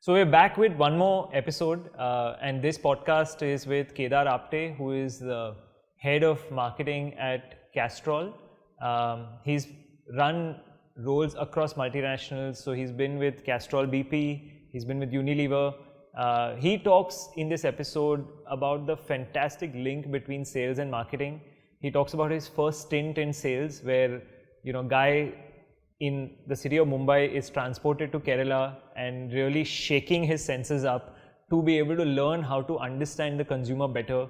So we're back with one more episode, and this podcast is with Kedar Apte, who is the head of marketing at Castrol. He's run roles across multinationals, so he's been with Castrol BP, he's been with Unilever. He talks in this episode about the fantastic link between sales and marketing. He talks about his first stint in sales, where guy in the city of Mumbai is transported to Kerala and really shaking his senses up to be able to learn how to understand the consumer better.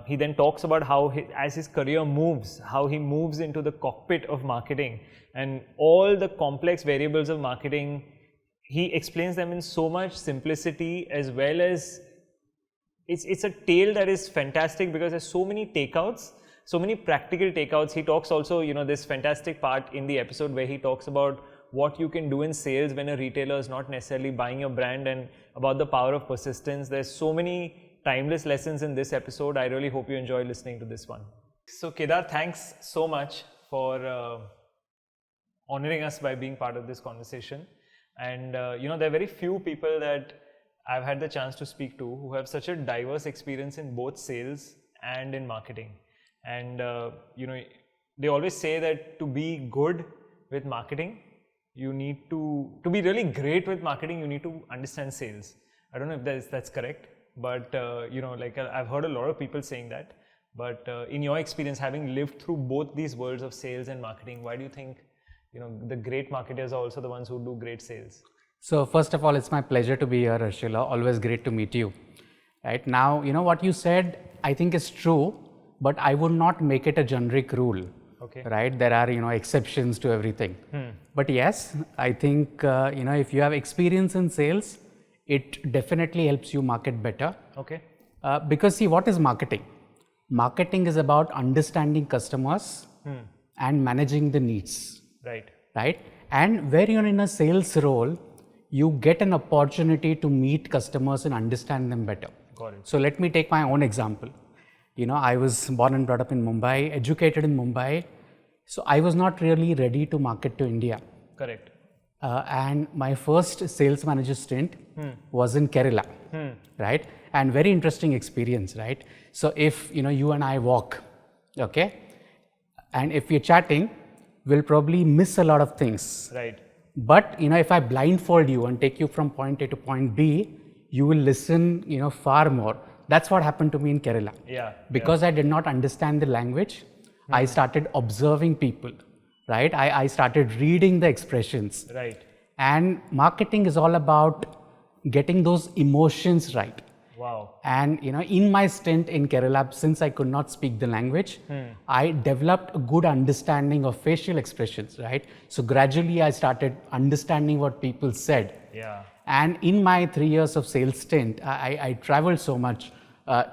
He then talks about how as his career moves, how he moves into the cockpit of marketing and all the complex variables of marketing. He explains them in so much simplicity, as well as it's a tale that is fantastic because there's so many takeouts. So many practical takeouts. He talks also, this fantastic part in the episode where he talks about what you can do in sales when a retailer is not necessarily buying your brand, and about the power of persistence. There's so many timeless lessons in this episode. I really hope you enjoy listening to this one. So Kedar, thanks so much for honoring us by being part of this conversation. And there are very few people that I've had the chance to speak to who have such a diverse experience in both sales and in marketing. And they always say that to be good with marketing, you need to be really great with marketing, you need to understand sales. I don't know if that's correct, but I've heard a lot of people saying that. But in your experience, having lived through both these worlds of sales and marketing, why do you think the great marketers are also the ones who do great sales? So first of all, it's my pleasure to be here, Harshil. Always great to meet you. Right now, what you said, I think is true. But I would not make it a generic rule, okay. Right? There are, exceptions to everything. But yes, I think, if you have experience in sales, it definitely helps you market better. Okay. Because see, what is marketing? Marketing is about understanding customers and managing the needs. Right. Right? And where you're in a sales role, you get an opportunity to meet customers and understand them better. Got it. So let me take my own example. I was born and brought up in Mumbai, educated in Mumbai. So I was not really ready to market to India. Correct. And my first sales manager stint was in Kerala, right? And very interesting experience, right? So if, you and I walk, okay? And if we're chatting, we'll probably miss a lot of things. Right. But, if I blindfold you and take you from point A to point B, you will listen, far more. That's what happened to me in Kerala. Yeah. Because I did not understand the language, I started observing people, right? I started reading the expressions. Right. And marketing is all about getting those emotions right. Wow. And, in my stint in Kerala, since I could not speak the language, I developed a good understanding of facial expressions, right? So gradually I started understanding what people said. Yeah. And in my 3 years of sales stint, I traveled so much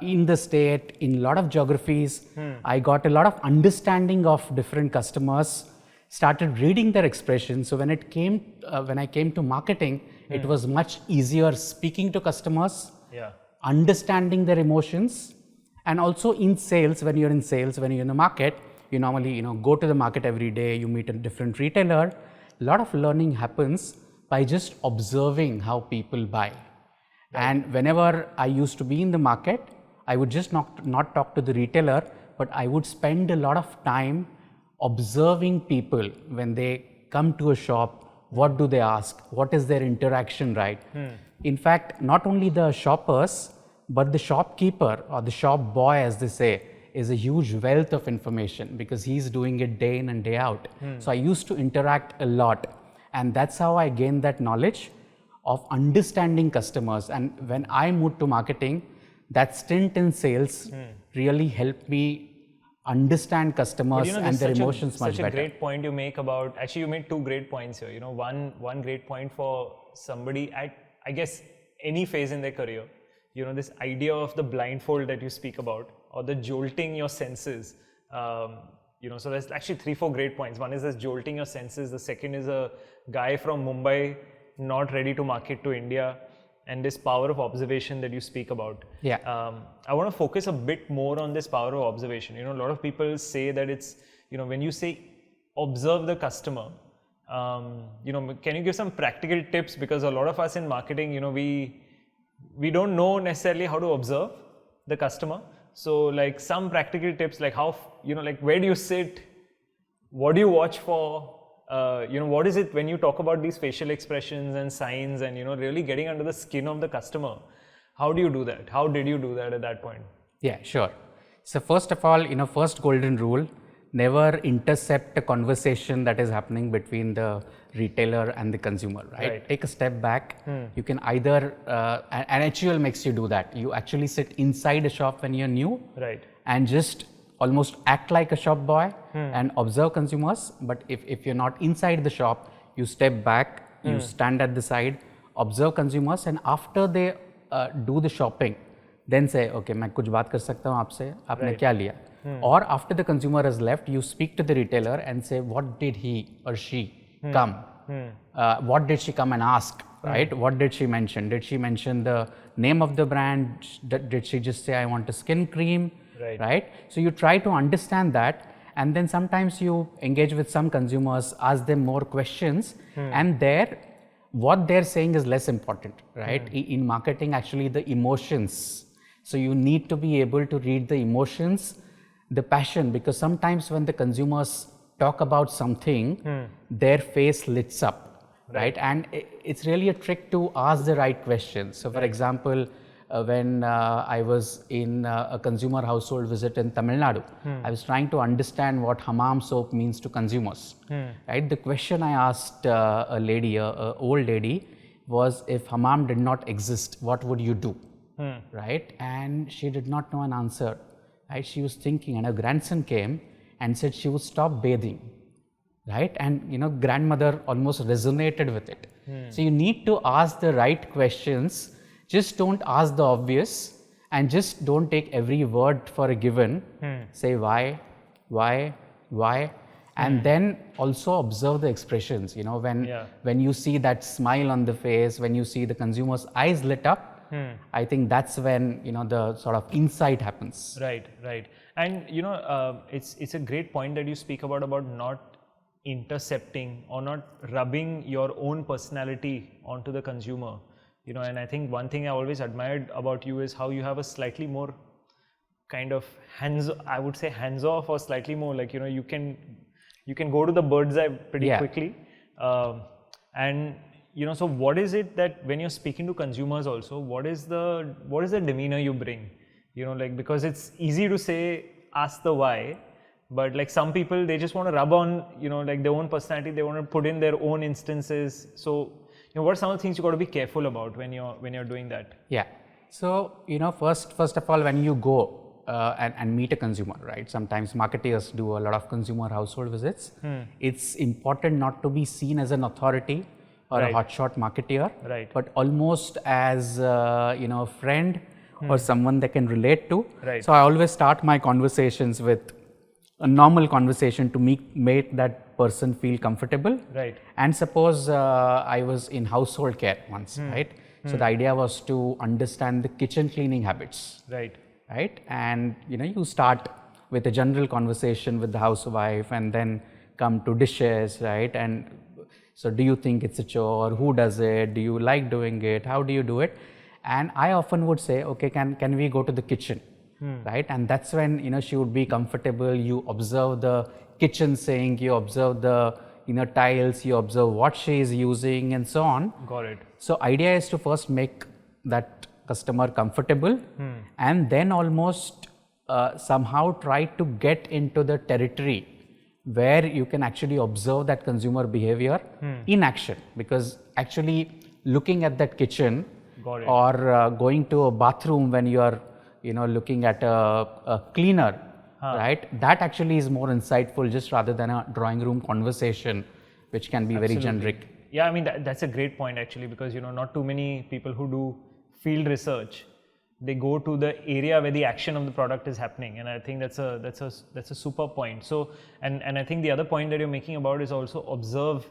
in the state, in a lot of geographies. I got a lot of understanding of different customers, started reading their expressions. So when I came to marketing, it was much easier speaking to customers, understanding their emotions. And also in sales, when you're in the market, you normally go to the market every day, you meet a different retailer. A lot of learning happens by just observing how people buy. Right. And whenever I used to be in the market, I would just not talk to the retailer, but I would spend a lot of time observing people when they come to a shop. What do they ask? What is their interaction, right? In fact, not only the shoppers, but the shopkeeper or the shop boy, as they say, is a huge wealth of information because he's doing it day in and day out. So I used to interact a lot. And that's how I gained that knowledge of understanding customers. And when I moved to marketing, that stint in sales really helped me understand customers and their emotions much better. Such a great point you make about, actually you made two great points here. One great point for somebody at, I guess, any phase in their career, this idea of the blindfold that you speak about, or the jolting your senses. So there's actually 3-4 great points. One is this jolting your senses. The second is a guy from Mumbai not ready to market to India, and this power of observation that you speak about. Yeah. I want to focus a bit more on this power of observation. A lot of people say that it's, when you say observe the customer, Can you give some practical tips? Because a lot of us in marketing, we don't know necessarily how to observe the customer. So like some practical tips, like how, like where do you sit? What do you watch for? What is it when you talk about these facial expressions and signs and, really getting under the skin of the customer? How do you do that? How did you do that at that point? Yeah, sure. So first of all, first golden rule, never intercept a conversation that is happening between the retailer and the consumer, right? Take a step back. You can either, and HUL makes you do that. You actually sit inside a shop when you're new, right, and just almost act like a shop boy and observe consumers. But if you're not inside the shop, you step back, you stand at the side, observe consumers, and after they do the shopping, then say, okay, मैं कुछ बात कर सकता हूँ आपसे, आपने क्या लिया? Or after the consumer has left, you speak to the retailer and say, what did he or she come? What did she come and ask, right? What did she mention? Did she mention the name of the brand? Did she just say, I want a skin cream, right? So you try to understand that, and then sometimes you engage with some consumers, ask them more questions, and what they're saying is less important, right? In marketing, actually the emotions. So you need to be able to read the emotions, the passion, because sometimes when the consumers talk about something, their face lights up, right? And it's really a trick to ask the right questions. So for example, when I was in a consumer household visit in Tamil Nadu, I was trying to understand what hammam soap means to consumers, right? The question I asked a lady, a old lady, was, if hammam did not exist, what would you do, right? And she did not know an answer, right? She was thinking, and her grandson came and said she would stop bathing, right? And grandmother almost resonated with it. So you need to ask the right questions. Just don't ask the obvious, and just don't take every word for a given. Say why, and then also observe the expressions. When you see that smile on the face, when you see the consumer's eyes lit up, I think that's when the sort of insight happens. Right. And it's a great point that you speak about not intercepting or not rubbing your own personality onto the consumer. And I think one thing I always admired about you is how you have a slightly more kind of hands-off, or slightly more like, you can go to the bird's eye pretty quickly. And so what is it that when you're speaking to consumers also, what is the demeanor you bring? Because it's easy to say, ask the why, but like some people, they just want to rub on, like their own personality, they want to put in their own instances. So what are some of the things you got to be careful about when you're doing that? Yeah. So first of all, when you go and meet a consumer, right? Sometimes marketers do a lot of consumer household visits. It's important not to be seen as an authority or a hotshot marketeer, but almost as a friend or someone they can relate to. So I always start my conversations with a normal conversation to make that person feel comfortable. And suppose I was in household care once, right? So the idea was to understand the kitchen cleaning habits. Right. And you start with a general conversation with the housewife, and then come to dishes, right? And so do you think it's a chore? Who does it? Do you like doing it? How do you do it? And I often would say, okay, can we go to the kitchen? Right? And that's when she would be comfortable. You observe the kitchen sink, you observe the tiles, you observe what she is using, and so on. Got it. So idea is to first make that customer comfortable, and then almost somehow try to get into the territory where you can actually observe that consumer behavior in action. Because actually looking at that kitchen or going to a bathroom when you are looking at a cleaner, right? That actually is more insightful, just rather than a drawing room conversation, which can be very generic. Yeah, I mean that's a great point actually, because not too many people who do field research, they go to the area where the action of the product is happening, and I think that's a super point. So and I think the other point that you're making about is also observe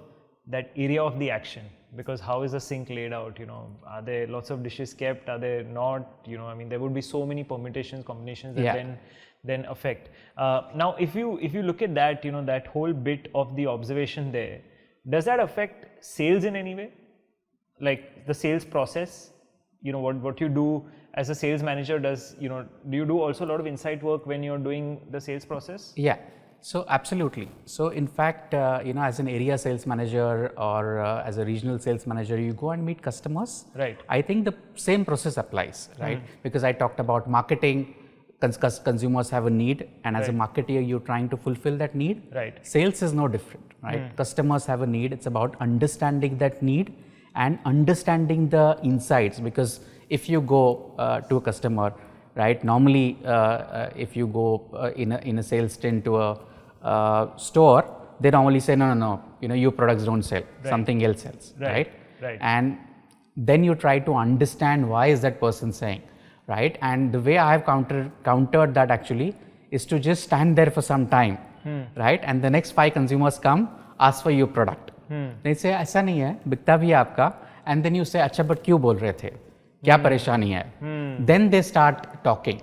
that area of the action, because how is the sink laid out? Are there lots of dishes kept? Are there not? I mean, there would be so many permutations, combinations that then affect. Now, if you look at that, that whole bit of the observation there, Does that affect sales in any way? Like the sales process, what you do as a sales manager do you do also a lot of insight work when you're doing the sales process? Yeah. So absolutely. So in fact, as an area sales manager or as a regional sales manager, you go and meet customers. Right. I think the same process applies, right? Because I talked about marketing, consumers have a need, and as a marketer, you're trying to fulfill that need. Right. Sales is no different, right? Customers have a need. It's about understanding that need and understanding the insights. Because if you go to a customer, right? Normally, if you go in a sales stint to a store, they normally say, no, your products don't sell, something else sells, right? And then you try to understand why is that person saying, right? And the way I have countered that actually is to just stand there for some time, right? And the next 5 consumers come, ask for your product. They say, ऐसा नहीं है, बिकता भी है आपका. And then you say, अच्छा, but क्यों बोल रहे थे? क्या परेशानी है? Then they start talking.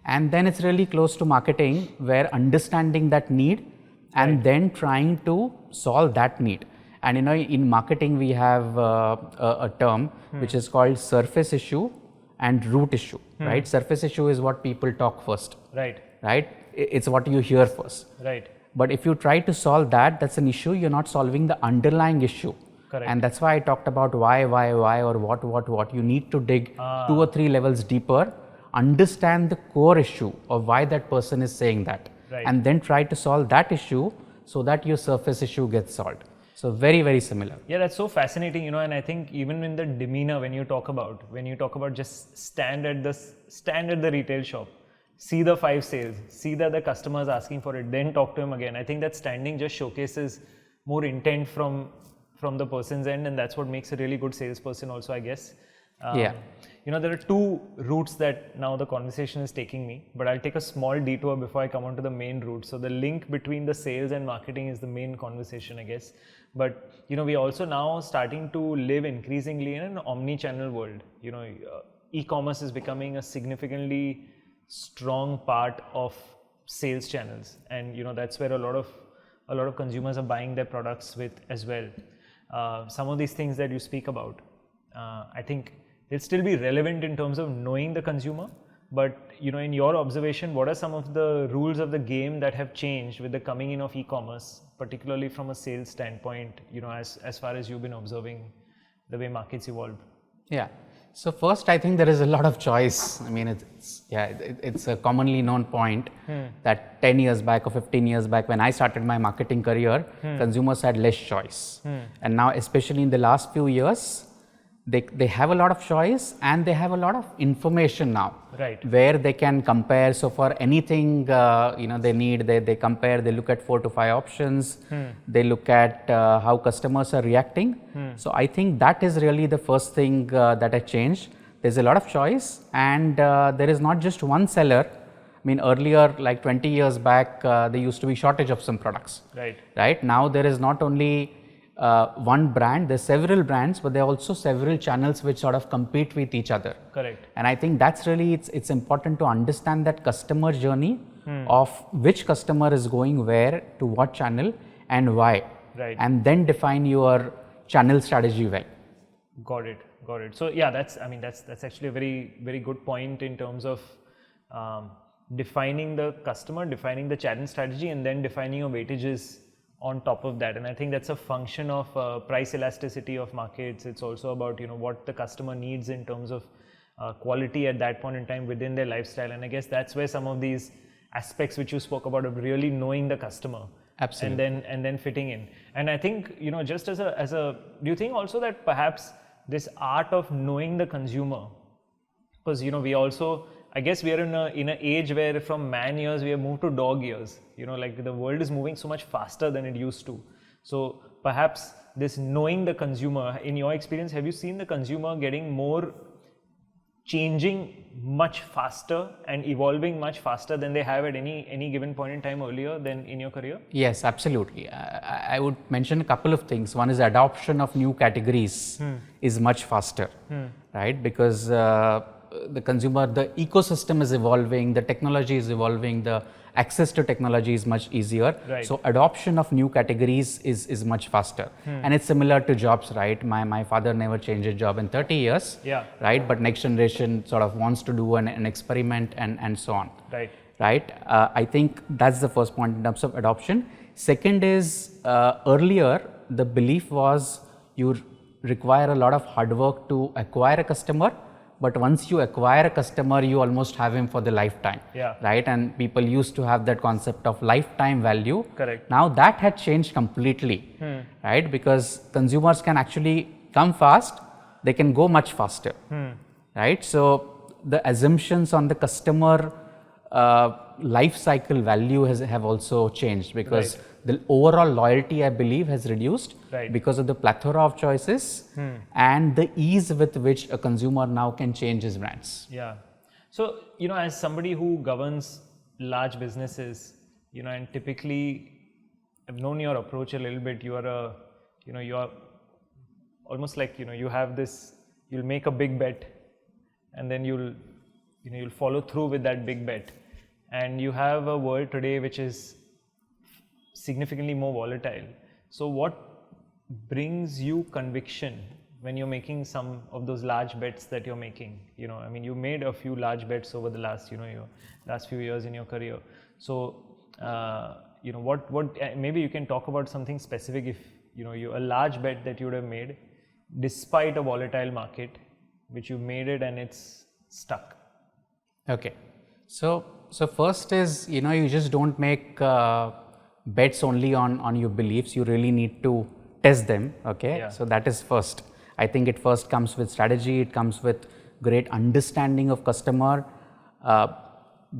And then it's really close to marketing, where understanding that need and then trying to solve that need. And in marketing, we have a term which is called surface issue and root issue, right? Surface issue is what people talk first. Right? It's what you hear first. Right. But if you try to solve that, that's an issue. You're not solving the underlying issue. Correct. And that's why I talked about why, or what. You need to dig 2 or 3 levels deeper, understand the core issue of why that person is saying that, and then try to solve that issue so that your surface issue gets solved. So very, very similar. Yeah, that's so fascinating, and I think even in the demeanor, when you talk about just stand at the retail shop, see the 5 sales, see that the customer is asking for it, then talk to him again. I think that standing just showcases more intent from the person's end, and that's what makes a really good salesperson also, I guess. There are 2 routes that now the conversation is taking me, but I'll take a small detour before I come on to the main route. So the link between the sales and marketing is the main conversation, I guess. But, we also now starting to live increasingly in an omni-channel world. E-commerce is becoming a significantly strong part of sales channels. And, that's where a lot of consumers are buying their products with as well. Some of these things that you speak about, I think they'll still be relevant in terms of knowing the consumer. But, in your observation, what are some of the rules of the game that have changed with the coming in of e-commerce, particularly from a sales standpoint, as far as you've been observing the way markets evolve? Yeah. So first, I think there is a lot of choice. I mean, it's a commonly known point that 10 years back or 15 years back, when I started my marketing career, consumers had less choice. And now, especially in the last few years, they have a lot of choice and they have a lot of information now, where they can compare. So for anything they need, they compare, they look at 4 to 5 options, they look at how customers are reacting. So I think that is really the first thing that has changed. There's a lot of choice, and there is not just one seller. I mean, earlier, like 20 years back, there used to be shortage of some products. Right? Now there is not only one brand, there's several brands, but there are also several channels which sort of compete with each other. Correct. And I think that's really, it's important to understand that customer journey of which customer is going where, to what channel and why. And then define your channel strategy well. Got it. So yeah, that's actually a very, very good point in terms of defining the customer, defining the channel strategy, and then defining your weightages on top of that. And I think that's a function of price elasticity of markets. It's also about what the customer needs in terms of quality at that point in time within their lifestyle. And I guess that's where some of these aspects which you spoke about of really knowing the customer, absolutely, and then fitting in. And I think just as a do you think also that perhaps this art of knowing the consumer, because we also, I guess we are in an age where from man years we have moved to dog years. Like the world is moving so much faster than it used to. So perhaps this knowing the consumer, in your experience, have you seen the consumer getting more changing much faster and evolving much faster than they have at any given point in time earlier than in your career? Yes, absolutely. I would mention a couple of things. One is adoption of new categories is much faster, right? Because the consumer, the ecosystem is evolving, the technology is evolving, the access to technology is much easier. Right. So adoption of new categories is much faster. And it's similar to jobs, right? My father never changed his job in 30 years, Yeah. right? But next generation sort of wants to do an experiment and so on. Right. Right? I think that's the first point in terms of adoption. Second is earlier the belief was you require a lot of hard work to acquire a customer, but once you acquire a customer, you almost have him for the lifetime. Yeah. Right? And people used to have that concept of lifetime value. Correct. Now that had changed completely, right? Because consumers can actually come fast, they can go much faster, right? So the assumptions on the customer life cycle value have also changed, because the overall loyalty, I believe, has reduced because of the plethora of choices and the ease with which a consumer now can change his brands. Yeah. So, as somebody who governs large businesses, and typically I've known your approach a little bit. You are you're almost like, you have this, you'll make a big bet and then you'll follow through with that big bet. And you have a world today which is significantly more volatile. So what brings you conviction when you're making some of those large bets that you're making? You made a few large bets over the last, your last few years in your career. So, what maybe you can talk about something specific, if a large bet that you would have made despite a volatile market, which you made it and it's stuck. Okay. So first is, you just don't make bets only on your beliefs. You really need to test them. Okay. Yeah. So that is first. I think it first comes with strategy. It comes with great understanding of customer,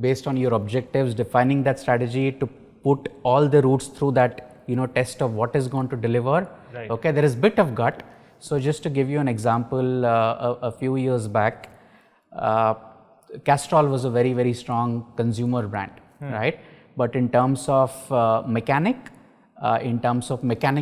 based on your objectives, defining that strategy to put all the routes through that, test of what is going to deliver. Right. Okay. There is bit of gut. So just to give you an example, a few years back, Castrol was a very, very strong consumer brand, right? But in terms of mechanic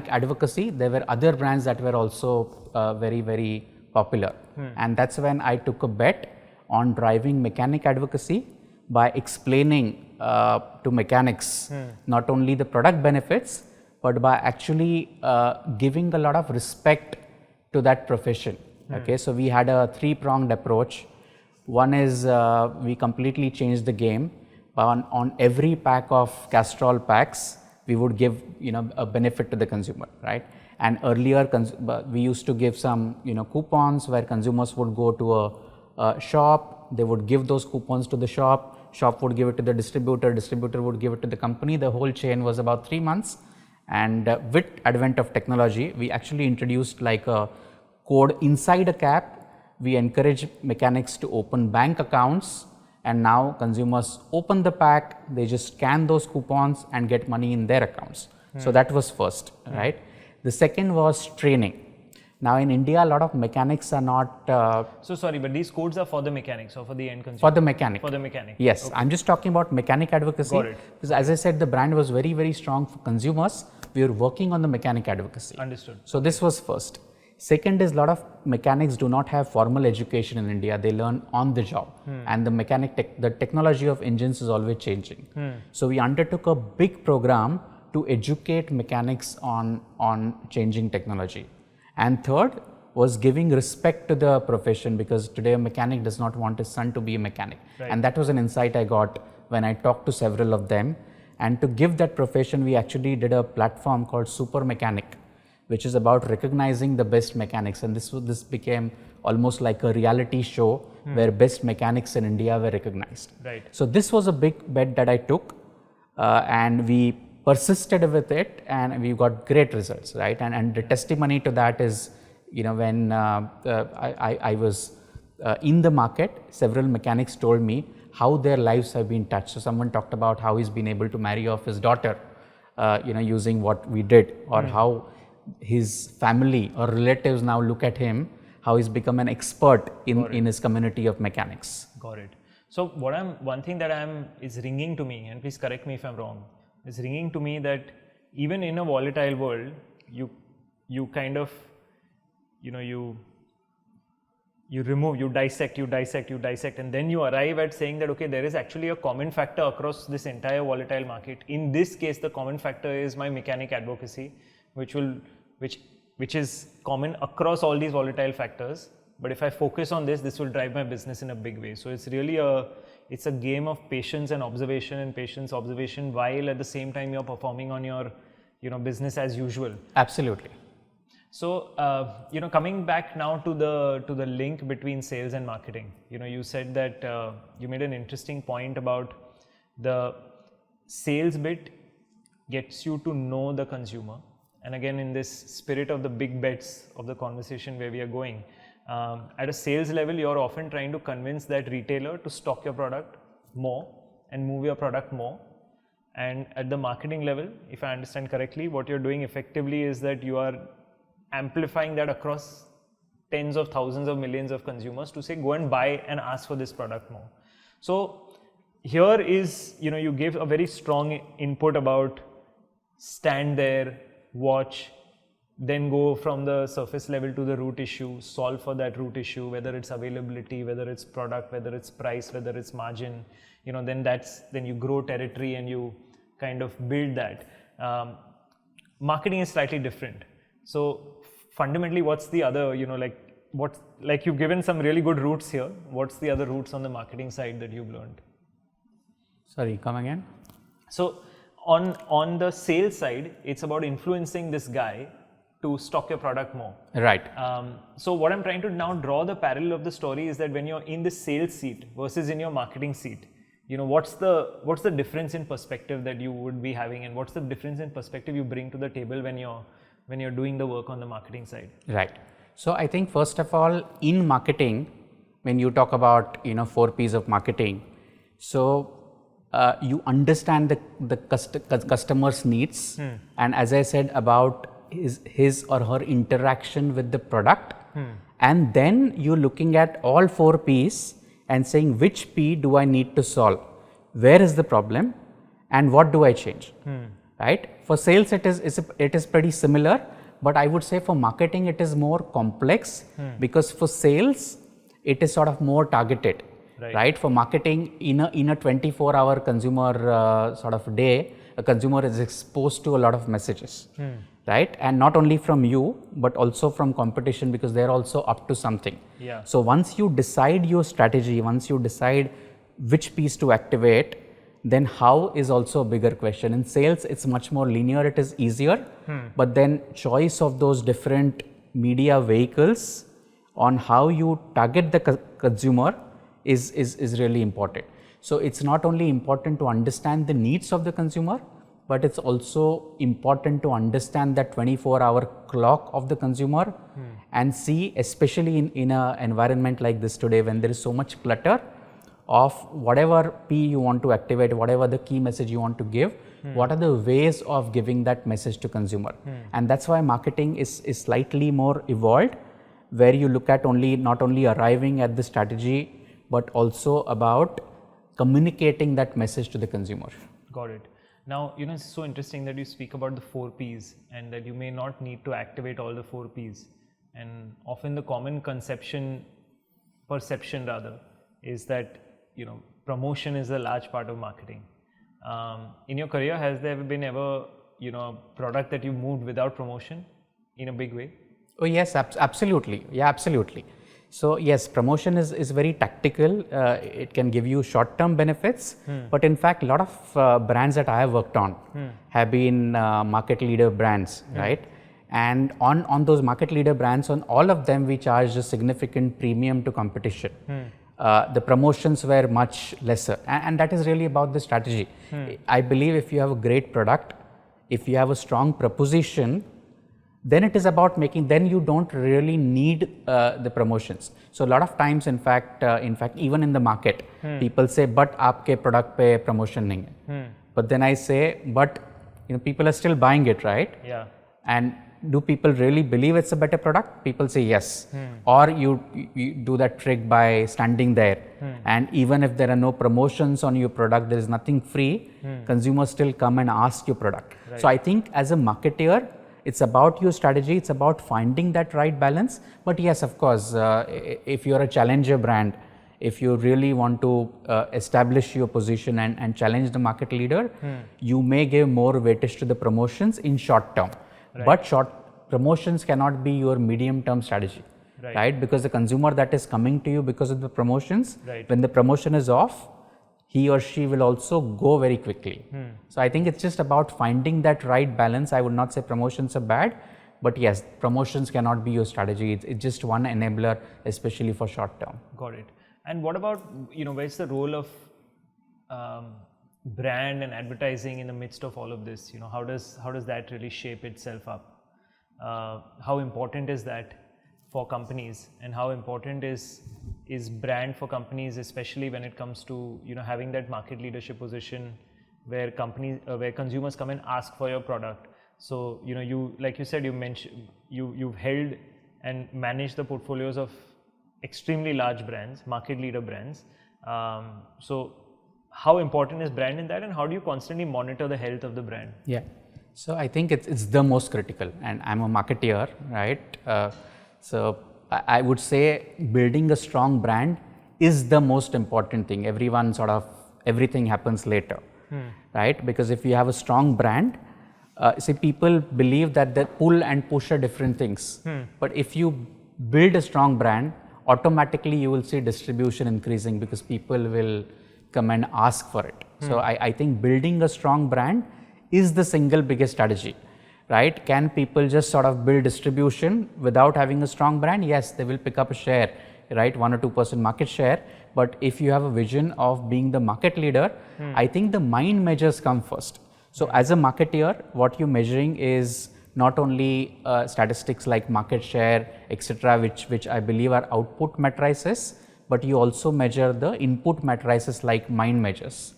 advocacy, there were other brands that were also very, very popular. And that's when I took a bet on driving mechanic advocacy by explaining to mechanics not only the product benefits, but by actually giving a lot of respect to that profession. Okay, so we had a three-pronged approach. One is we completely changed the game. On every pack of Castrol packs, we would give a benefit to the consumer, right? And earlier we used to give some coupons where consumers would go to a shop, they would give those coupons to the shop would give it to the distributor would give it to the company. The whole chain was about 3 months. And with advent of technology, we actually introduced like a code inside a cap. We encourage mechanics to open bank accounts, and now consumers open the pack, they just scan those coupons and get money in their accounts. So that was first, right? The second was training. Now in India, a lot of mechanics are not... So sorry, but these codes are for the mechanics or for the end consumer? For the mechanic. For the mechanic. Yes, okay. I'm just talking about mechanic advocacy. Got it. Because as I said, the brand was very, very strong for consumers. We were working on the mechanic advocacy. Understood. So this was first. Second is a lot of mechanics do not have formal education in India. They learn on the job. And the technology of engines is always changing. So we undertook a big program to educate mechanics on changing technology. And third was giving respect to the profession, because today a mechanic does not want his son to be a mechanic. Right. And that was an insight I got when I talked to several of them. And to give that profession, we actually did a platform called Super Mechanic, which is about recognizing the best mechanics. And this became almost like a reality show where best mechanics in India were recognized. Right. So this was a big bet that I took, and we persisted with it, and we got great results, right? And the testimony to that is, when I was in the market, several mechanics told me how their lives have been touched. So someone talked about how he's been able to marry off his daughter, using what we did, or how his family or relatives now look at him, how he's become an expert in his community of mechanics. Got it. So one thing that is ringing to me, and please correct me if I'm wrong, is ringing to me that even in a volatile world, you kind of, you you remove, you dissect, and then you arrive at saying that, okay, there is actually a common factor across this entire volatile market. In this case, the common factor is my mechanic advocacy, which is common across all these volatile factors. But if I focus on this will drive my business in a big way. So it's really it's a game of patience and observation while at the same time you're performing on your, business as usual. Absolutely. So, coming back now to the link between sales and marketing, you said that you made an interesting point about the sales bit gets you to know the consumer. And again, in this spirit of the big bets of the conversation where we are going, at a sales level, you're often trying to convince that retailer to stock your product more and move your product more. And at the marketing level, if I understand correctly, what you're doing effectively is that you are amplifying that across tens of thousands of millions of consumers to say, go and buy and ask for this product more. So here is, you give a very strong input about stand there, watch, then go from the surface level to the root issue, solve for that root issue, whether it's availability, whether it's product, whether it's price, whether it's margin, then you grow territory and you kind of build that. Marketing is slightly different. So fundamentally, what's the other, you've given some really good routes here. What's the other routes on the marketing side that you've learned? Sorry, come again? So on the sales side, it's about influencing this guy to stock your product more. Right. So what I'm trying to now draw the parallel of the story is that when you're in the sales seat versus in your marketing seat, what's the difference in perspective that you would be having, and what's the difference in perspective you bring to the table when you're doing the work on the marketing side? Right. So I think first of all, in marketing, when you talk about 4 P's of marketing, so you understand the customer's needs, and as I said about his or her interaction with the product, and then you're looking at all 4 P's and saying which P do I need to solve, where is the problem, and what do I change, right? For sales it is pretty similar, but I would say for marketing it is more complex, because for sales it is sort of more targeted, right? For marketing, in a 24-hour consumer sort of day, a consumer is exposed to a lot of messages, right? And not only from you, but also from competition, because they're also up to something. Yeah. So once you decide your strategy, once you decide which piece to activate, then how is also a bigger question. In sales, it's much more linear, it is easier, but then choice of those different media vehicles on how you target the consumer is really important. So it's not only important to understand the needs of the consumer, but it's also important to understand that 24-hour clock of the consumer, and see, especially in an environment like this today, when there is so much clutter of whatever P you want to activate, whatever the key message you want to give, what are the ways of giving that message to consumer. And that's why marketing is slightly more evolved, where you look at not only arriving at the strategy, but also about communicating that message to the consumer. Got it. Now, it's so interesting that you speak about the 4 P's and that you may not need to activate all the 4 P's. And often the common perception is that, promotion is a large part of marketing. In your career, has there been ever, a product that you moved without promotion in a big way? Oh yes, absolutely. Yeah, absolutely. So yes, promotion is very tactical. It can give you short-term benefits, but in fact, a lot of brands that I have worked on have been market leader brands, right? And on those market leader brands, on all of them, we charged a significant premium to competition. The promotions were much lesser, and that is really about the strategy. I believe if you have a great product, if you have a strong proposition, then it is about then you don't really need the promotions. So a lot of times, in fact, even in the market, people say, but aapke product pe promotion nahi hai. But then I say, but people are still buying it, right? Yeah. And do people really believe it's a better product? People say yes. Or you do that trick by standing there, and even if there are no promotions on your product, there is nothing free, consumers still come and ask your product. Right. So I think as a marketer, it's about your strategy, it's about finding that right balance. But yes, of course, if you're a challenger brand, if you really want to establish your position and challenge the market leader, you may give more weightage to the promotions in short term. But short promotions cannot be your medium term strategy, right? Because the consumer that is coming to you because of the promotions, when the promotion is off, he or she will also go very quickly. So I think it's just about finding that right balance. I would not say promotions are bad, but yes, promotions cannot be your strategy. It's just one enabler, especially for short term. Got it. And what about, where's the role of brand and advertising in the midst of all of this? How does that really shape itself up? How important is that for companies, and how important is brand for companies, especially when it comes to having that market leadership position where where consumers come and ask for your product? So you, like you said, you mentioned you've held and managed the portfolios of extremely large brands, market leader brands. So how important is brand in that, and how do you constantly monitor the health of the brand? Yeah, so I think it's the most critical, and I'm a marketeer, right? So I would say building a strong brand is the most important thing. Everything happens later, right? Because if you have a strong brand, see, people believe that the pull and push are different things. But if you build a strong brand, automatically you will see distribution increasing because people will come and ask for it. So I think building a strong brand is the single biggest strategy. Right? Can people just sort of build distribution without having a strong brand? Yes, they will pick up a share, right? 1 or 2% market share. But if you have a vision of being the market leader, I think the mind measures come first. So as a marketeer, what you're measuring is not only statistics like market share, etc., which I believe are output matrices, but you also measure the input matrices like mind measures.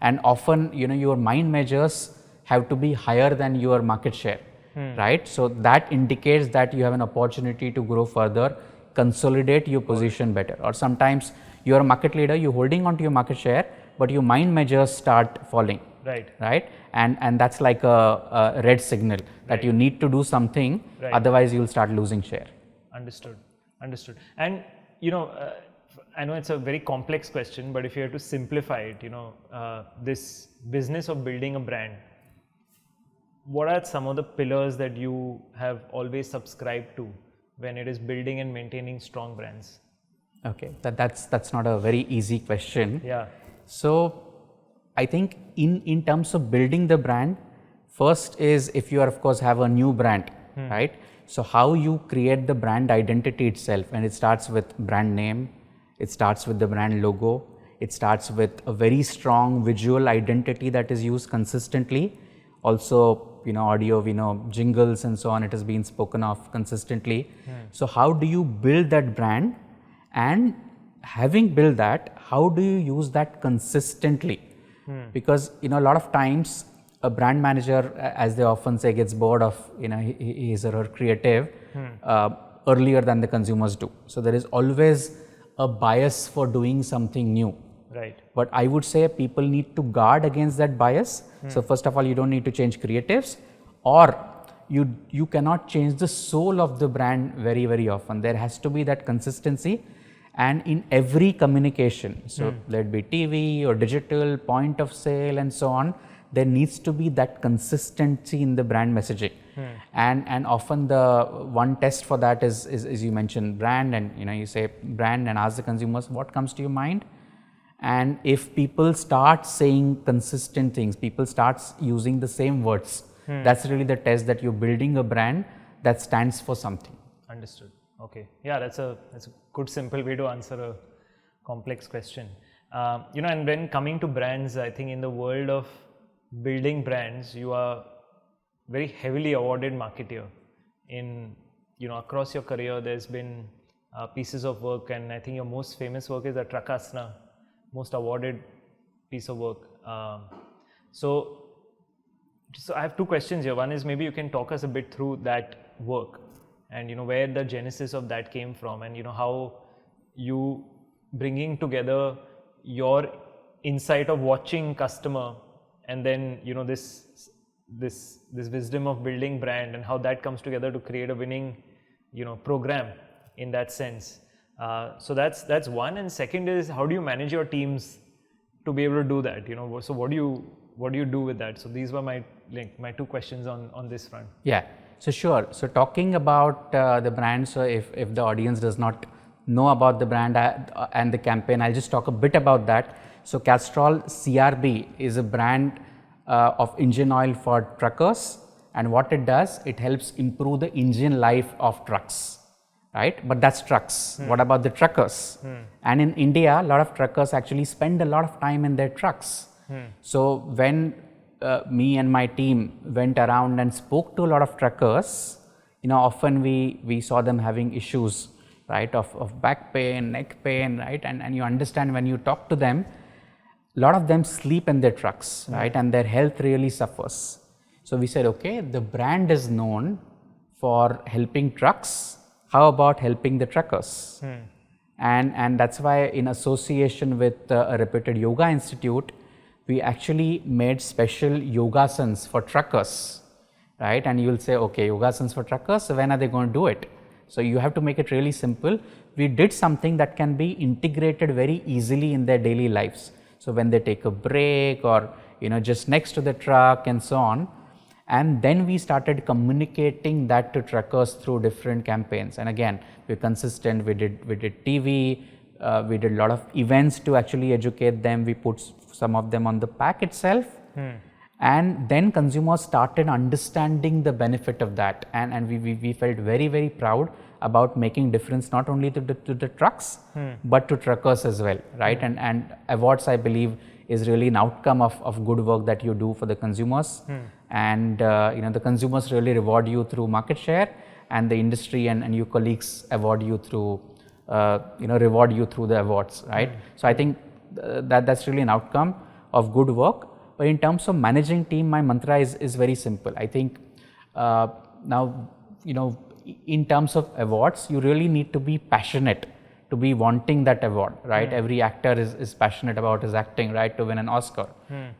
And often, your mind measures have to be higher than your market share, right? So that indicates that you have an opportunity to grow further, consolidate your position better. Or sometimes you're a market leader, you're holding on to your market share, but your mind measures start falling, right? And that's like a red signal that you need to do something, otherwise you'll start losing share. Understood. And I know it's a very complex question, but if you have to simplify it, this business of building a brand, what are some of the pillars that you have always subscribed to when it is building and maintaining strong brands? Okay, that's not a very easy question. Yeah. So I think in terms of building the brand, first is if you are, of course, have a new brand, right? So how you create the brand identity itself, and it starts with brand name, it starts with the brand logo, it starts with a very strong visual identity that is used consistently. Also, audio, jingles and so on, it has been spoken of consistently. So how do you build that brand? And having built that, how do you use that consistently? Because, a lot of times a brand manager, as they often say, gets bored of, his or her creative earlier than the consumers do. So there is always a bias for doing something new. Right. But I would say people need to guard against that bias. So first of all, you don't need to change creatives, or you cannot change the soul of the brand very, very often. There has to be that consistency, and in every communication, so let it be TV or digital, point of sale and so on, there needs to be that consistency in the brand messaging. And often the one test for that is you mentioned brand, and you say brand and ask the consumers what comes to your mind. And if people start saying consistent things, people start using the same words, that's really the test that you're building a brand that stands for something. Understood. Okay. Yeah, that's a good simple way to answer a complex question. And when coming to brands, I think in the world of building brands, you are very heavily awarded marketeer. Across your career, there's been pieces of work, and I think your most famous work is the Trakasna, most awarded piece of work. So I have two questions here. One is, maybe you can talk us a bit through that work, and where the genesis of that came from, and how you bringing together your insight of watching customer, and then this this wisdom of building brand and how that comes together to create a winning, program in that sense. So that's one. And second is, how do you manage your teams to be able to do that? So what do you do with that? So these were my two questions on this front. Yeah, so sure. So talking about the brand, so if the audience does not know about the brand and the campaign, I'll just talk a bit about that. So Castrol CRB is a brand of engine oil for truckers, and what it does, it helps improve the engine life of trucks, right? But that's trucks. What about the truckers? And in India, a lot of truckers actually spend a lot of time in their trucks. So when me and my team went around and spoke to a lot of truckers, often we saw them having issues, right, of back pain, neck pain, right, and you understand when you talk to them, a lot of them sleep in their trucks, right, and their health really suffers. So we said, okay, the brand is known for helping trucks, how about helping the truckers? And that's why, in association with a reputed yoga institute, we actually made special yogasans for truckers, right? And you'll say, okay, yogasans for truckers, so when are they going to do it? So you have to make it really simple. We did something that can be integrated very easily in their daily lives. So when they take a break or, just next to the truck and so on. And then we started communicating that to truckers through different campaigns. And again, we're consistent. We did TV, we did a lot of events to actually educate them. We put some of them on the pack itself. And then consumers started understanding the benefit of that. And we felt very, very proud about making difference not only to the trucks, but to truckers as well, right? And awards, I believe, is really an outcome of good work that you do for the consumers. And the consumers really reward you through market share, and the industry and your colleagues award you through, reward you through the awards, right? So I think that's really an outcome of good work. But in terms of managing team, my mantra is very simple. I think now, in terms of awards, you really need to be passionate to be wanting that award, right? Every actor is passionate about his acting, right, to win an Oscar,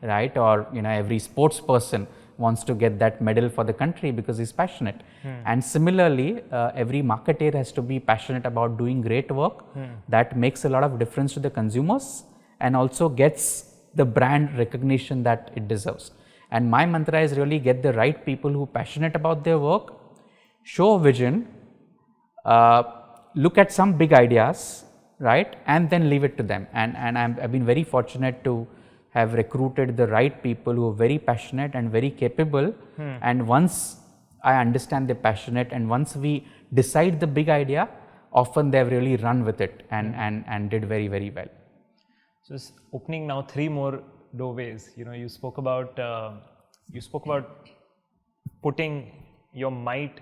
right? Or, every sports person wants to get that medal for the country because he's passionate. And similarly, every marketer has to be passionate about doing great work that makes a lot of difference to the consumers and also gets the brand recognition that it deserves. And my mantra is really get the right people who are passionate about their work, show a vision, look at some big ideas, right, and then leave it to them. And I've been very fortunate to have recruited the right people who are very passionate and very capable. And once I understand they're passionate, and once we decide the big idea, often they've really run with it and did very, very well. So it's opening now 3 more doorways. You spoke about putting your might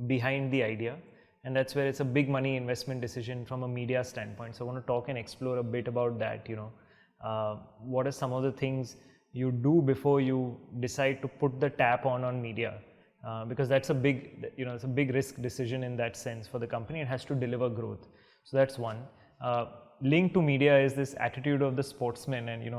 behind the idea, and that's where it's a big money investment decision from a media standpoint. So I want to talk and explore a bit about that. What are some of the things you do before you decide to put the tap on media? Because that's a big, it's a big risk decision in that sense for the company. It has to deliver growth. So that's one. Linked to media is this attitude of the sportsman, and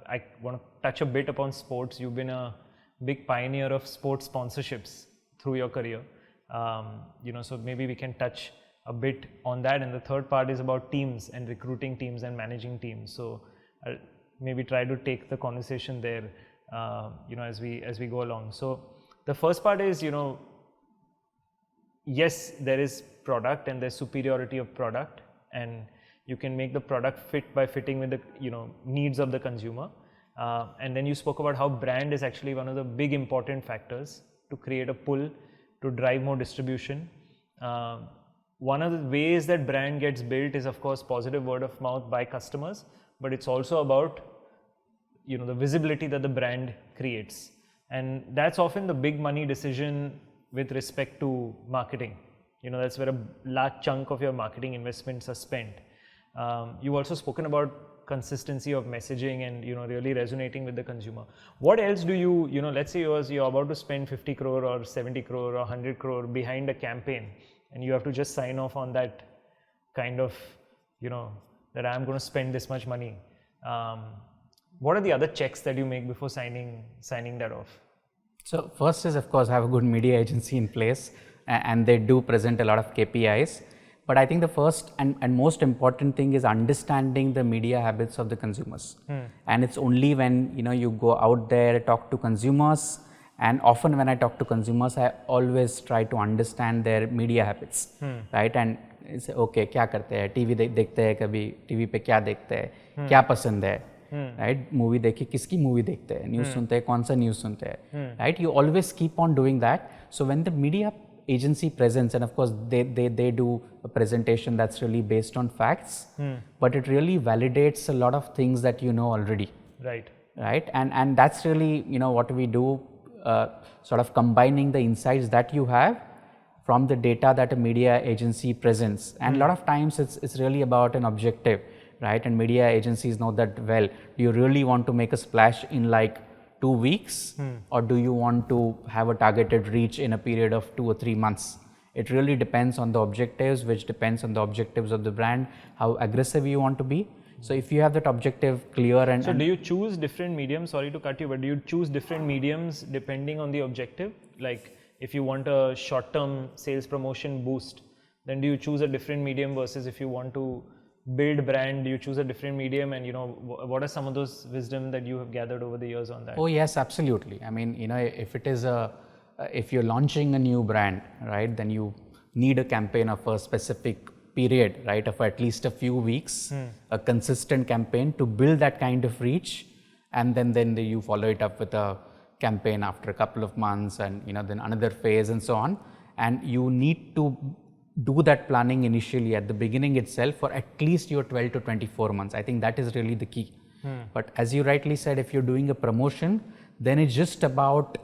I want to touch a bit upon sports. You've been a big pioneer of sports sponsorships through your career. So maybe we can touch a bit on that. And the third part is about teams and recruiting teams and managing teams. So I'll maybe try to take the conversation there, as we go along. So the first part is, yes, there is product and there's superiority of product, and you can make the product fit by fitting with the needs of the consumer. And then you spoke about how brand is actually one of the big important factors to create a pull, to drive more distribution. One of the ways that brand gets built is, of course, positive word of mouth by customers, but it's also about the visibility that the brand creates. And that's often the big money decision with respect to marketing. That's where a large chunk of your marketing investments are spent. You've also spoken about consistency of messaging and really resonating with the consumer. What else do you let's say you're about to spend 50 crore or 70 crore or 100 crore behind a campaign, and you have to just sign off on that kind of that I'm going to spend this much money. What are the other checks that you make before signing that off? So first is, of course, have a good media agency in place, and they do present a lot of KPIs. But I think the first and most important thing is understanding the media habits of the consumers. And it's only when you go out there, talk to consumers, and often when I talk to consumers, I always try to understand their media habits, right? And say, okay, क्या करते हैं? TV देखते हैं कभी? TV पे क्या देखते हैं? क्या पसंद है? Right? Movie देखी किसकी movie देखते हैं? News सुनते हैं कौन सा news सुनते हैं? Right? You always keep on doing that. So when the media agency presents, and of course they do a presentation that's really based on facts, but it really validates a lot of things that you know already. Right? And that's really what we do, sort of combining the insights that you have from the data that a media agency presents. And a lot of times it's really about an objective, right? And media agencies know that well. Do you really want to make a splash in like 2 weeks, or do you want to have a targeted reach in a period of 2 or 3 months? It really depends on the objectives, which depends on the objectives of the brand, how aggressive you want to be. So if you have that objective clear and... So do you choose different mediums, sorry to cut you, but do you choose different mediums depending on the objective? Like if you want a short-term sales promotion boost, then do you choose a different medium versus if you want to build brand, you choose a different medium? And what are some of those wisdom that you have gathered over the years on that? Oh yes, absolutely. I mean, if it is if you're launching a new brand, right, then you need a campaign of a specific period, right, of at least a few weeks, a consistent campaign to build that kind of reach, and then you follow it up with a campaign after a couple of months, and then another phase and so on. And you need to do that planning initially at the beginning itself for at least your 12 to 24 months. I think that is really the key. But as you rightly said, if you're doing a promotion, then it's just about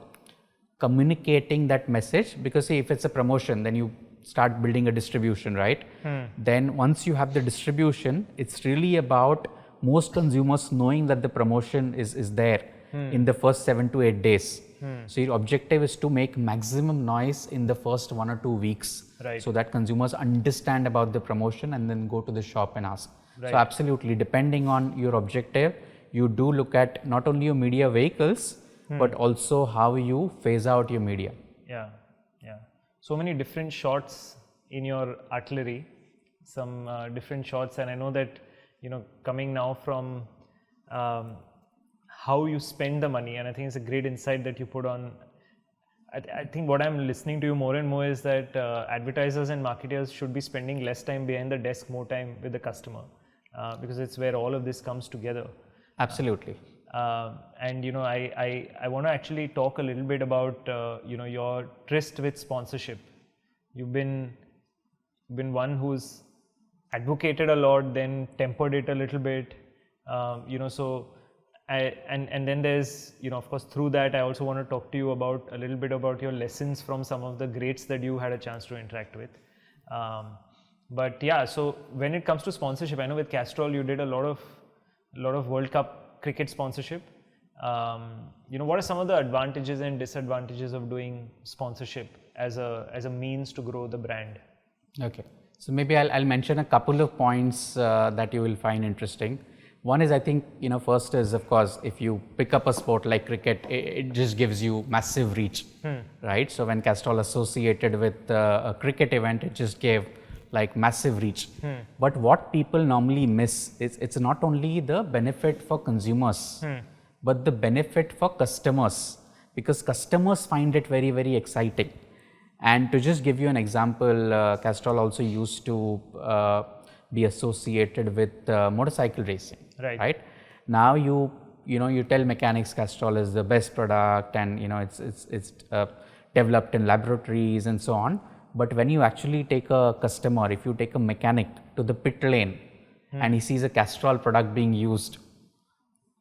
communicating that message, because see, if it's a promotion, then you start building a distribution, right? Then once you have the distribution, it's really about most consumers knowing that the promotion is there in the first 7 to 8 days. So your objective is to make maximum noise in the first 1 or 2 weeks, so that consumers understand about the promotion and then go to the shop and ask. So absolutely, depending on your objective, you do look at not only your media vehicles, but also how you phase out your media. Yeah. So many different shots in your artillery, some different shots, and I know that coming now from how you spend the money, and I think it's a great insight that you put on. I think what I'm listening to you more and more is that advertisers and marketers should be spending less time behind the desk, more time with the customer, because it's where all of this comes together. Absolutely. And I want to actually talk a little bit about your tryst with sponsorship. You've been one who's advocated a lot, then tempered it a little bit, so and then there's of course through that I also want to talk to you about a little bit about your lessons from some of the greats that you had a chance to interact with. But yeah, so when it comes to sponsorship, I know with Castrol you did a lot of World Cup cricket sponsorship. What are some of the advantages and disadvantages of doing sponsorship as a means to grow the brand? Okay, so maybe I'll mention a couple of points that you will find interesting. One is, I think, first is, of course, if you pick up a sport like cricket, it just gives you massive reach, right? So when Castrol associated with a cricket event, it just gave like massive reach. But what people normally miss is it's not only the benefit for consumers, but the benefit for customers, because customers find it very, very exciting. And to just give you an example, Castrol also used to be associated with motorcycle racing. Right. Now you tell mechanics Castrol is the best product, and it's developed in laboratories and so on. But when you actually take a customer, if you take a mechanic to the pit lane and he sees a Castrol product being used,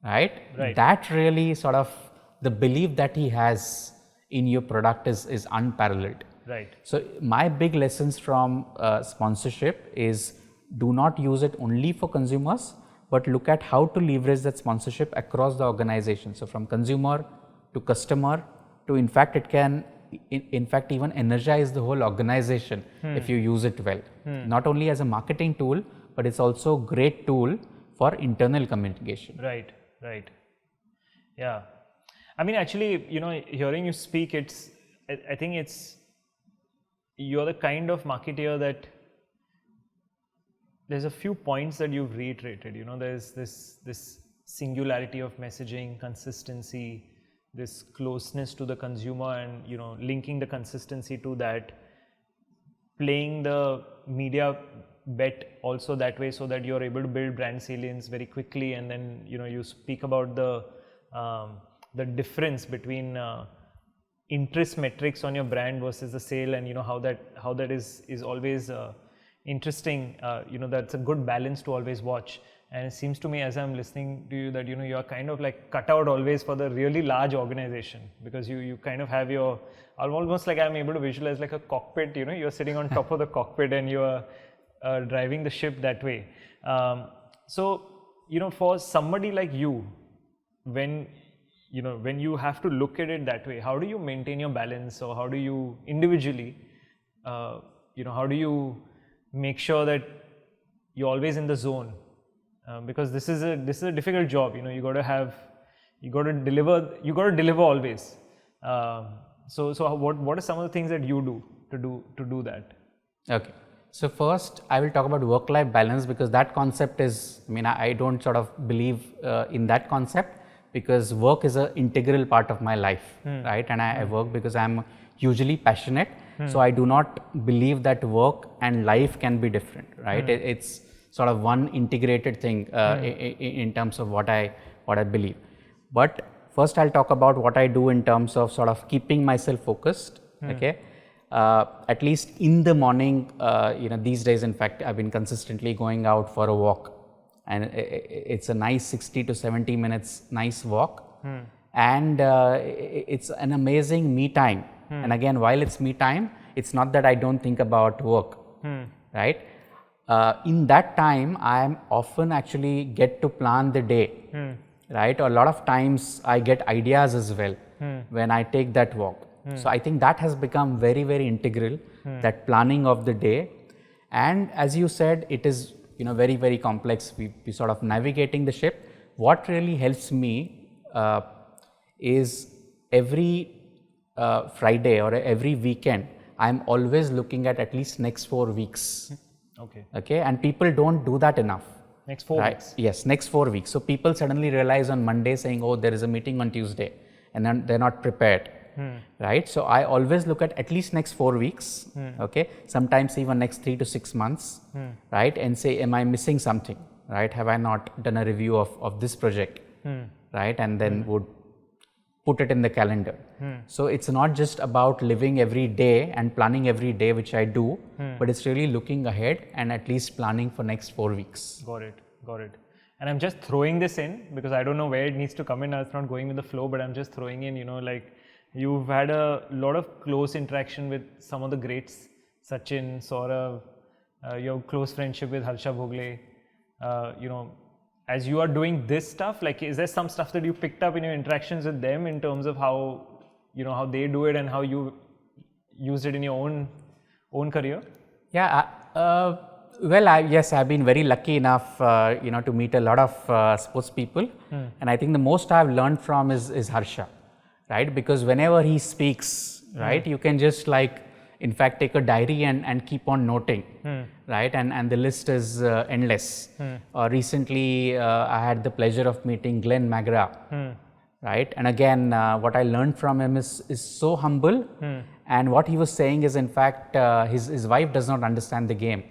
right? That really sort of the belief that he has in your product is unparalleled. Right. So my big lessons from sponsorship is do not use it only for consumers, but look at how to leverage that sponsorship across the organization. So from consumer to customer to, in fact, it can even energize the whole organization if you use it well. Not only as a marketing tool, but it's also a great tool for internal communication. Right. Yeah. I mean, actually, hearing you speak, I think you're the kind of marketeer that there's a few points that you've reiterated. There's this singularity of messaging, consistency, this closeness to the consumer, and linking the consistency to that, playing the media bet also that way, so that you're able to build brand salience very quickly. And then you speak about the difference between interest metrics on your brand versus the sale, and how that is always interesting. That's a good balance to always watch. And it seems to me, as I'm listening to you, that you are kind of like cut out always for the really large organization, because you kind of have your, almost like I'm able to visualize like a cockpit. You're sitting on top of the cockpit and you are driving the ship that way. So for somebody like you, when you have to look at it that way, how do you maintain your balance, or how do you individually, how do you make sure that you're always in the zone? Because this is a difficult job. You got to deliver always. So what are some of the things that you do to do that? Okay. So first, I will talk about work-life balance, because that concept is, I don't sort of believe in that concept, because work is an integral part of my life, right? And I work because I'm hugely passionate. So I do not believe that work and life can be different, right? It's sort of one integrated thing in terms of what I believe. But first, I'll talk about what I do in terms of sort of keeping myself focused. Okay. At least in the morning, these days, in fact, I've been consistently going out for a walk, and it's a nice 60 to 70 minutes, nice walk. And it's an amazing me time. And again, while it's me time, it's not that I don't think about work, right? In that time, I often actually get to plan the day, right? A lot of times I get ideas as well when I take that walk. So I think that has become very, very integral, that planning of the day. And as you said, it is very, very complex. We sort of navigating the ship. What really helps me is every Friday or every weekend, I'm always looking at least next 4 weeks. Okay, and people don't do that enough. Next 4 weeks? Yes, next 4 weeks. So people suddenly realize on Monday saying, oh, there is a meeting on Tuesday, and then they're not prepared, right? So I always look at least next 4 weeks, okay, sometimes even next 3 to 6 months, right, and say, am I missing something, right? Have I not done a review of this project, right? And then would put it in the calendar. So it's not just about living every day and planning every day, which I do, but it's really looking ahead and at least planning for next 4 weeks. Got it. And I'm just throwing this in because I don't know where it needs to come in. It's not going with the flow, but I'm just throwing in, like you've had a lot of close interaction with some of the greats, Sachin, Saurav, your close friendship with Harsha Bhogle, as you are doing this stuff, like, is there some stuff that you picked up in your interactions with them in terms of how, how they do it and how you used it in your own career? Yeah, well, yes, I've been very lucky enough, to meet a lot of sports people, and I think the most I've learned from is Harsha, right? Because whenever he speaks, right, you can just in fact, take a diary and keep on noting, right? And the list is endless. Recently, I had the pleasure of meeting Glenn McGrath, right? And again, what I learned from him is so humble. And what he was saying is, in fact, his wife does not understand the game,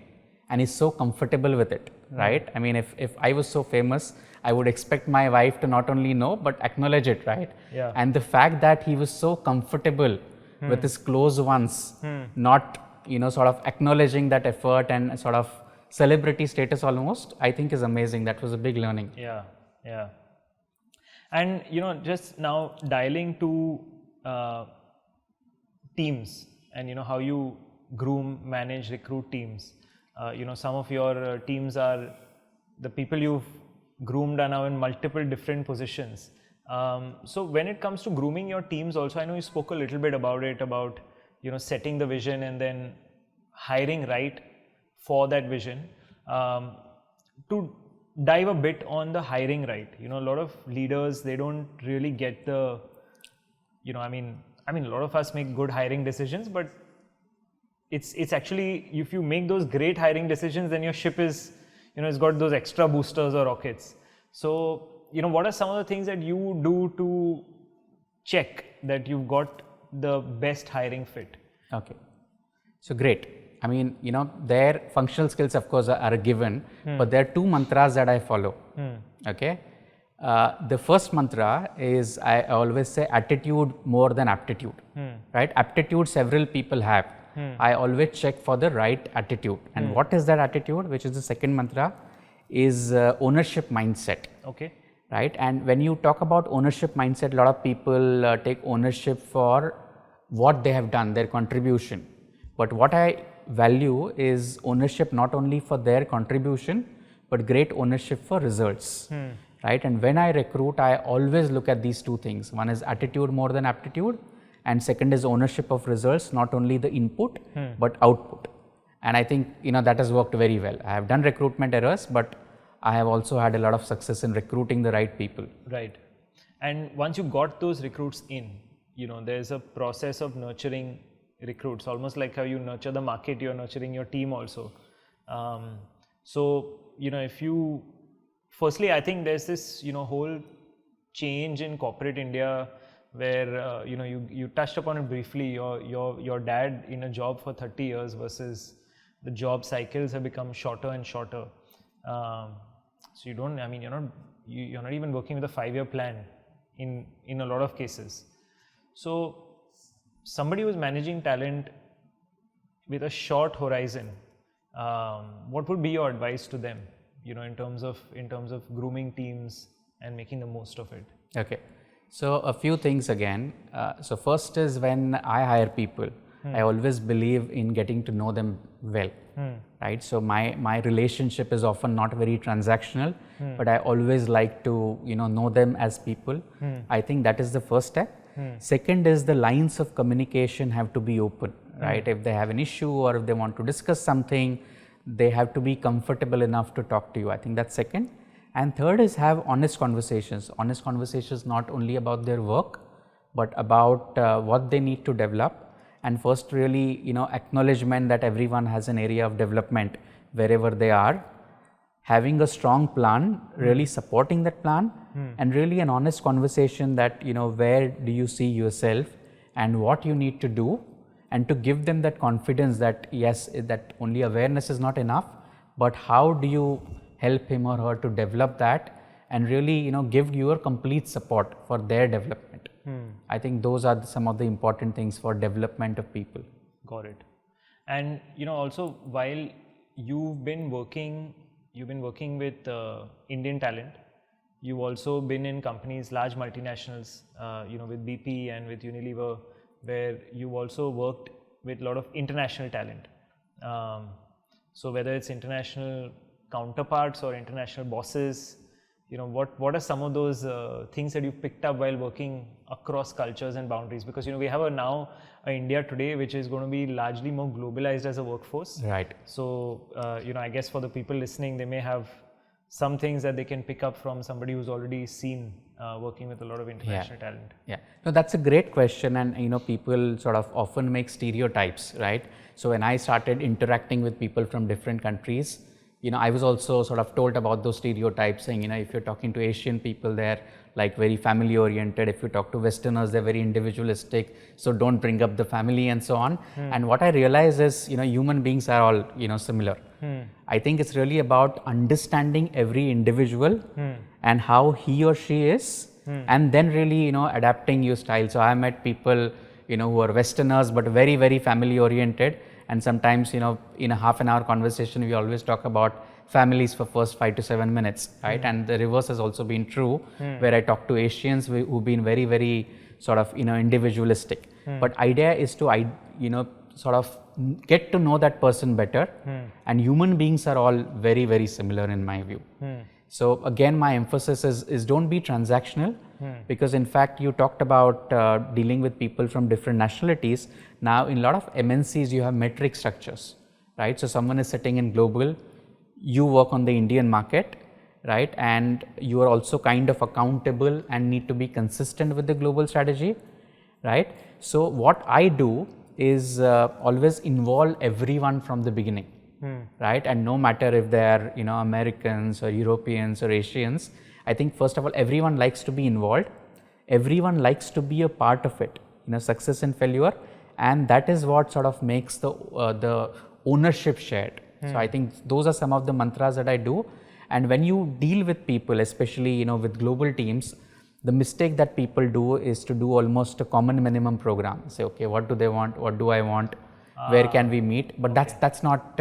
and he's so comfortable with it, right? I mean, if I was so famous, I would expect my wife to not only know, but acknowledge it, right? Yeah. And the fact that he was so comfortable with his close ones, not, sort of acknowledging that effort and sort of celebrity status almost, I think is amazing. That was a big learning. Yeah. And, just now dialing to teams and, how you groom, manage, recruit teams. Some of your teams are the people you've groomed are now in multiple different positions. So when it comes to grooming your teams also, I know you spoke a little bit about it, about, setting the vision and then hiring right for that vision. To dive a bit on the hiring right, a lot of leaders, they don't really get the I mean, a lot of us make good hiring decisions, but it's actually, if you make those great hiring decisions, then your ship is, it's got those extra boosters or rockets. So, what are some of the things that you do to check that you've got the best hiring fit? Okay. So great. I mean, their functional skills, of course, are a given, but there are two mantras that I follow. Okay. The first mantra is, I always say, attitude more than aptitude. Right? Aptitude several people have. I always check for the right attitude. And what is that attitude, which is the second mantra, is ownership mindset. Okay. Right? And when you talk about ownership mindset, a lot of people take ownership for what they have done, their contribution. But what I value is ownership not only for their contribution, but great ownership for results. Right? And when I recruit, I always look at these two things. One is attitude more than aptitude, and second is ownership of results, not only the input, but output. And I think, that has worked very well. I have done recruitment errors, but I have also had a lot of success in recruiting the right people. Right. And once you got those recruits in, there's a process of nurturing recruits, almost like how you nurture the market, you're nurturing your team also. So, if you, firstly, I think there's this, whole change in corporate India where, you touched upon it briefly, your dad in a job for 30 years versus the job cycles have become shorter and shorter. So you don't, you're not even working with a 5-year plan in a lot of cases. So somebody who's managing talent with a short horizon, what would be your advice to them, in terms of grooming teams and making the most of it? Okay. So a few things again. So first is, when I hire people, I always believe in getting to know them well. Right? So my relationship is often not very transactional, but I always like to, know them as people. I think that is the first step. Second is, the lines of communication have to be open, right? If they have an issue or if they want to discuss something, they have to be comfortable enough to talk to you. I think that's second. And third is, have honest conversations. Honest conversations not only about their work, but about what they need to develop. And first, really, acknowledgement that everyone has an area of development wherever they are. Having a strong plan, really supporting that plan, and really an honest conversation that, where do you see yourself and what you need to do, and to give them that confidence that, yes, that only awareness is not enough, but how do you help him or her to develop that, and really, give your complete support for their development. I think those are some of the important things for development of people. Got it. And, also, while you've been working with Indian talent, you've also been in companies, large multinationals, with BP and with Unilever, where you've also worked with a lot of international talent. So whether it's international counterparts or international bosses, what are some of those things that you picked up while working across cultures and boundaries? Because we have now India today, which is going to be largely more globalized as a workforce. Right. So I guess for the people listening, they may have some things that they can pick up from somebody who's already seen working with a lot of international talent. Yeah, no, that's a great question, and people sort of often make stereotypes, right? So when I started interacting with people from different countries, I was also sort of told about those stereotypes, saying, if you're talking to Asian people, they're like very family oriented. If you talk to Westerners, they're very individualistic. So don't bring up the family and so on. And what I realized is, human beings are all, similar. I think it's really about understanding every individual and how he or she is, and then really, adapting your style. So I met people, who are Westerners, but very, very family oriented. And sometimes, in a half an hour conversation, we always talk about families for first 5 to 7 minutes, right? And the reverse has also been true, where I talk to Asians who've been very, very sort of, individualistic. But idea is to, sort of get to know that person better. And human beings are all very, very similar in my view. So again, my emphasis is don't be transactional, because in fact, you talked about dealing with people from different nationalities. Now, in a lot of MNCs, you have metric structures, right? So someone is sitting in global, you work on the Indian market, right? And you are also kind of accountable and need to be consistent with the global strategy. right? So what I do is always involve everyone from the beginning, right? And no matter if they are, Americans or Europeans or Asians, I think first of all, everyone likes to be involved. Everyone likes to be a part of it, success and failure, and that is what sort of makes the ownership shared. So I think those are some of the mantras that I do. And when you deal with people, especially with global teams, the mistake that people do is to do almost a common minimum program. Say, okay, what do they want? What do I want? Where can we meet? But that's not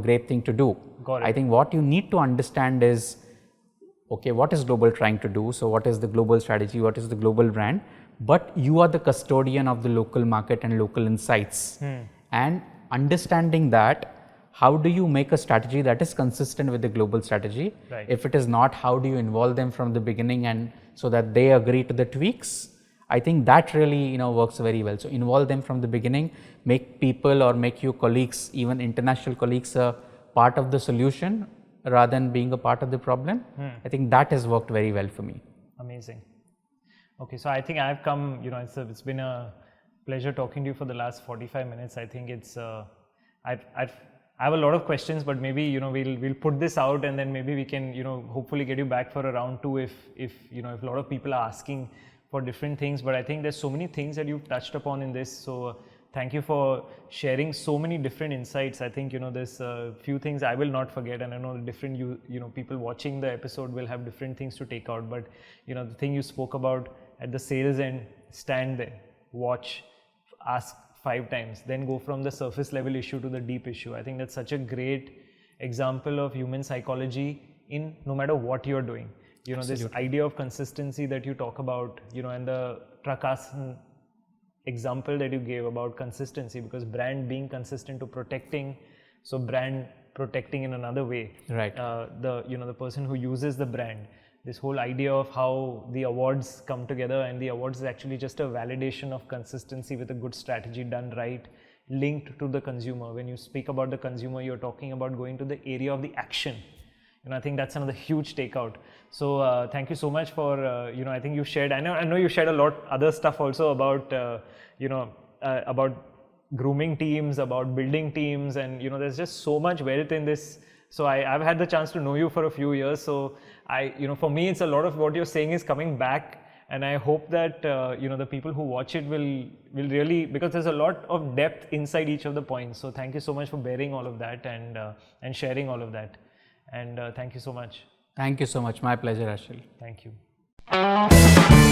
great thing to do. Got it. I think what you need to understand is, okay, what is global trying to do? So what is the global strategy? What is the global brand? But you are the custodian of the local market and local insights. And understanding that, how do you make a strategy that is consistent with the global strategy? Right. If it is not, how do you involve them from the beginning and so that they agree to the tweaks? I think that really works very well. So involve them from the beginning, make people or make your colleagues, even international colleagues, a part of the solution rather than being a part of the problem. I think that has worked very well for me. Amazing. Okay, so I think I've come, it's been a pleasure talking to you for the last 45 minutes. I think it's, I have a lot of questions, but maybe we'll put this out and then maybe we can hopefully get you back for a round 2 if a lot of people are asking for different things. But I think there's so many things that you've touched upon in this. So thank you for sharing so many different insights. I think there's a few things I will not forget, and I know different people watching the episode will have different things to take out. But the thing you spoke about at the sales end, stand there, watch, ask 5 times, then go from the surface level issue to the deep issue. I think that's such a great example of human psychology in no matter what you're doing. This idea of consistency that you talk about, and the Trakasan example that you gave about consistency, because brand being consistent to protecting, so brand protecting in another way. Right. The person who uses the brand, this whole idea of how the awards come together, and the awards is actually just a validation of consistency with a good strategy done right, linked to the consumer. When you speak about the consumer, you're talking about going to the area of the action. I think that's another huge takeout. So thank you so much for, I think you shared, I know you shared a lot other stuff also about, about grooming teams, about building teams, and there's just so much wealth in this. So I've had the chance to know you for a few years. So for me, it's a lot of what you're saying is coming back, and I hope that the people who watch it will really, because there's a lot of depth inside each of the points. So thank you so much for bearing all of that and sharing all of that. And thank you so much. Thank you so much. My pleasure, Harshil. Thank you.